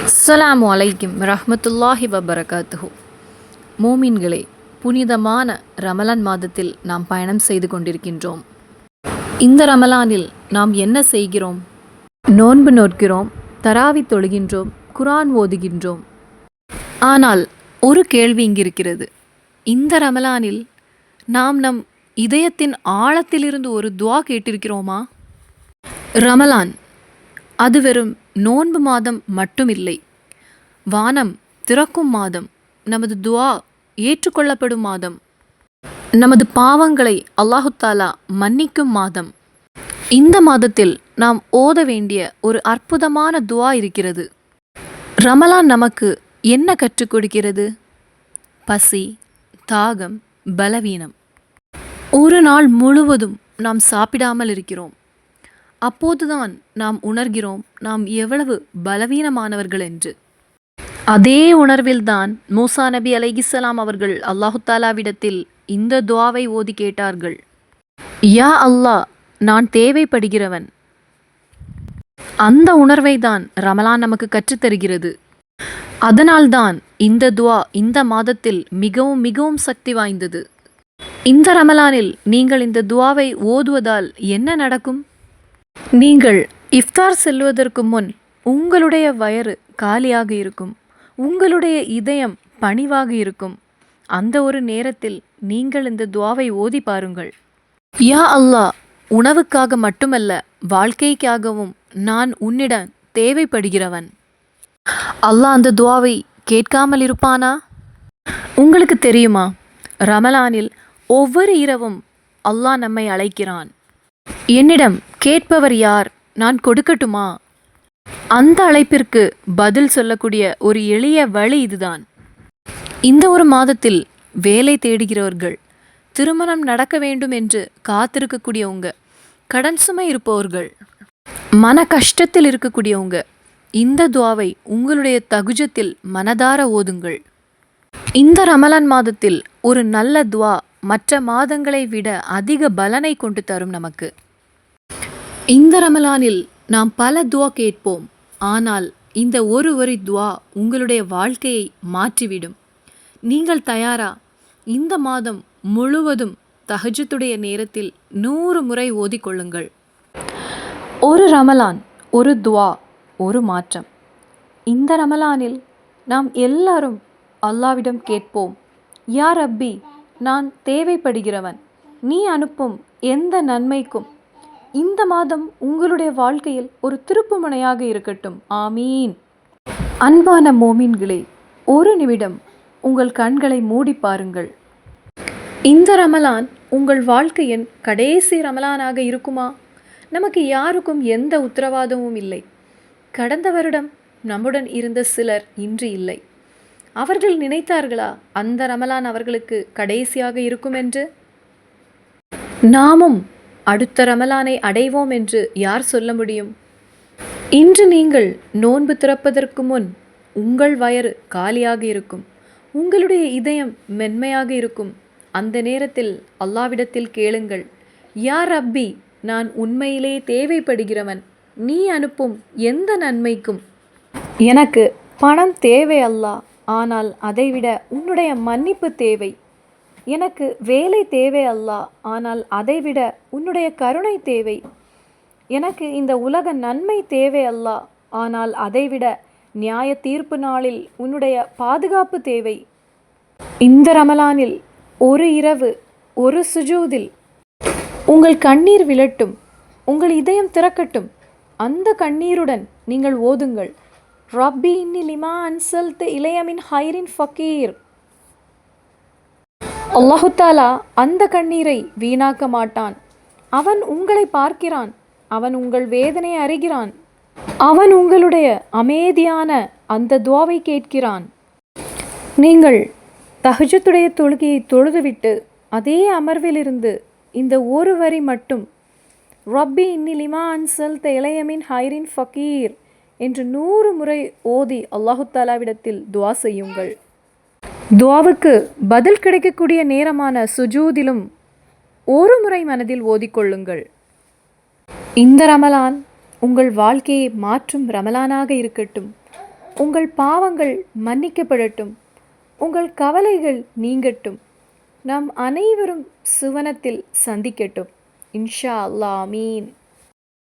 அஸ்ஸலாமு அலைக்கும் ரஹ்மத்துல்லாஹி வபரகாத்துஹு. மோமின்களே, புனிதமான ரமலான் மாதத்தில் நாம் பயணம் செய்து கொண்டிருக்கின்றோம். இந்த ரமலானில் நாம் என்ன செய்கிறோம்? நோன்பு நோக்கிறோம், தராவி தொழுகின்றோம், குர்ஆன் ஓதுகின்றோம். ஆனால் ஒரு கேள்வி இங்கிருக்கிறது. இந்த ரமலானில் நாம் நம் இதயத்தின் ஆழத்திலிருந்து ஒரு துஆ கேட்டிருக்கிறோமா? ரமலான் அது வெறும் நோன்பு மாதம் மட்டுமில்லை, வானம் திறக்கும் மாதம், நமது துஆ ஏற்றுக்கொள்ளப்படும் மாதம், நமது பாவங்களை அல்லாஹு தாலா மன்னிக்கும் மாதம். இந்த மாதத்தில் நாம் ஓத வேண்டிய ஒரு அற்புதமான துஆ இருக்கிறது. ரமலான் நமக்கு என்ன கற்றுக் கொடுக்கிறது? பசி, தாகம், பலவீனம். ஒரு நாள் முழுவதும் நாம் சாப்பிடாமல் இருக்கிறோம். அப்போதுதான் நாம் உணர்கிறோம் நாம் எவ்வளவு பலவீனமானவர்கள் என்று. அதே உணர்வில்தான் மூசா நபி அலைஹிஸ்ஸலாம் அவர்கள் அல்லாஹு தாலாவிடத்தில் இந்த துஆவை ஓதி கேட்டார்கள். யா அல்லாஹ், நான் தேவைப்படுகிறவன். அந்த உணர்வை தான் ரமலான் நமக்கு கற்றுத்தருகிறது. அதனால்தான் இந்த துஆ இந்த மாதத்தில் மிகவும் மிகவும் சக்தி வாய்ந்தது. இந்த ரமலானில் நீங்கள் இந்த துஆவை ஓதுவதால் என்ன நடக்கும்? நீங்கள் இஃப்தார் செல்வதற்கு முன் உங்களுடைய வயிறு காலியாக இருக்கும், உங்களுடைய இதயம் பணிவாக இருக்கும். அந்த ஒரு நேரத்தில் நீங்கள் இந்த துஆவை ஓதி பாருங்கள். யா அல்லாஹ், உணவுக்காக மட்டுமல்ல, வாழ்க்கைக்காகவும் நான் உன்னிடம் தேவைப்படுகிறவன். அல்லாஹ் அந்த துஆவை கேட்காமல் இருப்பானா? உங்களுக்கு தெரியுமா, ரமலானில் ஒவ்வொரு இரவும் அல்லாஹ் நம்மை அழைக்கிறான். என்னிடம் கேட்பவர் யார், நான் கொடுக்கட்டுமா? அந்த அழைப்பிற்கு பதில் சொல்லக்கூடிய ஒரு எளிய வழி இதுதான். இந்த ஒரு மாதத்தில் வேலை தேடுகிறவர்கள், திருமணம் நடக்க வேண்டும் என்று காத்திருக்கக்கூடியவங்க, கடன் சுமை இருப்பவர்கள், மன கஷ்டத்தில் இருக்கக்கூடியவங்க, இந்த துஆவை உங்களுடைய தகுஜத்தில் மனதார ஓதுங்கள். இந்த ரமலான் மாதத்தில் ஒரு நல்ல துஆ மற்ற மாதங்களை விட அதிக பலனை கொண்டு தரும் நமக்கு. இந்த ரமலானில் நாம் பல துஆ கேட்போம், ஆனால் இந்த ஒரு வரி துஆ உங்களுடைய வாழ்க்கையை மாற்றிவிடும். நீங்கள் தயாரா? இந்த மாதம் முழுவதும் தஹஜ்ஜுடைய நேரத்தில் 100 முறை ஓதிக்கொள்ளுங்கள். ஒரு ரமலான், ஒரு துஆ, ஒரு மாற்றம். இந்த ரமலானில் நாம் எல்லாரும் அல்லாவிடம் கேட்போம், யா ரப்பி, நான் தேவைப்படுகிறவன். நீ அனுப்பும் எந்த நன்மைக்கும் இந்த மாதம் உங்களுடைய வாழ்க்கையில் ஒரு திருப்புமுனையாக இருக்கட்டும். ஆமீன். அன்பான மோமின்களே, ஒரு நிமிடம் உங்கள் கண்களை மூடி பாருங்கள். இந்த ரமலான் உங்கள் வாழ்க்கையின் கடைசி ரமலானாக இருக்குமா? நமக்கு யாருக்கும் எந்த உத்தரவாதமும் இல்லை. கடந்த வருடம் நம்முடன் இருந்த சிலர் இன்று இல்லை. அவர்கள் நினைத்தார்களா அந்த ரமலான் அவர்களுக்கு கடைசியாக இருக்கும் என்று? நாமும் அடுத்த ரமலானை அடைவோம் என்று யார் சொல்ல முடியும்? இன்று நீங்கள் நோன்பு திறப்பதற்கு முன் உங்கள் வயிறு காலியாக இருக்கும், உங்களுடைய இதயம் மென்மையாக இருக்கும். அந்த நேரத்தில் அல்லாவிடத்தில் கேளுங்கள், யா ரப்பி, நான் உண்மையிலே தேவைப்படுகிறவன். நீ அனுப்பும் எந்த நன்மைக்கும். எனக்கு பணம் தேவை அல்லாஹ், ஆனால் அதைவிட உன்னுடைய மன்னிப்பு தேவை. எனக்கு வேலை தேவை அல்லாஹ், ஆனால் அதைவிட உன்னுடைய கருணை தேவை. எனக்கு இந்த உலக நன்மை தேவை அல்லாஹ், ஆனால் அதைவிட நியாய தீர்ப்பு நாளில் உன்னுடைய பாதுகாப்பு தேவை. இந்த ரமலானில் ஒரு இரவு, ஒரு சுஜூதில் உங்கள் கண்ணீர் விழட்டும், உங்கள் இதயம் திறக்கட்டும். அந்த கண்ணீருடன் நீங்கள் ஓதுங்கள், ரப்பி இன்னி லிமா அன்சல்த இலைய மின் ஹைரின் ஃபக்கீர். அல்லாஹு தாலா அந்த கண்ணீரை வீணாக்க மாட்டான். அவன் உங்களை பார்க்கிறான், அவன் உங்கள் வேதனை அறிகிறான், அவன் உங்களுடைய அமைதியான அந்த துஆவை கேட்கிறான். நீங்கள் தஹஜ்ஜுடைய தொழுகையை தொழுதுவிட்டு அதே அமர்விலிருந்து இந்த ஒரு வரி மட்டும், ரப்பி இன்னி லிமா அன்சல்த இலைய மின் ஹைரின் ஃபக்கீர் என்று 100 முறை ஓதி அல்லாஹு தாலாவிடத்தில் துஆ செய்யுங்கள். துஆவுக்கு பதில் கிடைக்கக்கூடிய நேரமான சுஜூதிலும் ஒரு முறை மனதில் ஓதிக்கொள்ளுங்கள். இந்த ரமலான் உங்கள் வாழ்க்கையை மாற்றும் ரமலானாக இருக்கட்டும். உங்கள் பாவங்கள் மன்னிக்கப்படட்டும், உங்கள் கவலைகள் நீங்கட்டும், நாம் அனைவரும் சுவனத்தில் சந்திக்கட்டும். இன்ஷா அல்லாஹ். ஆமீன்.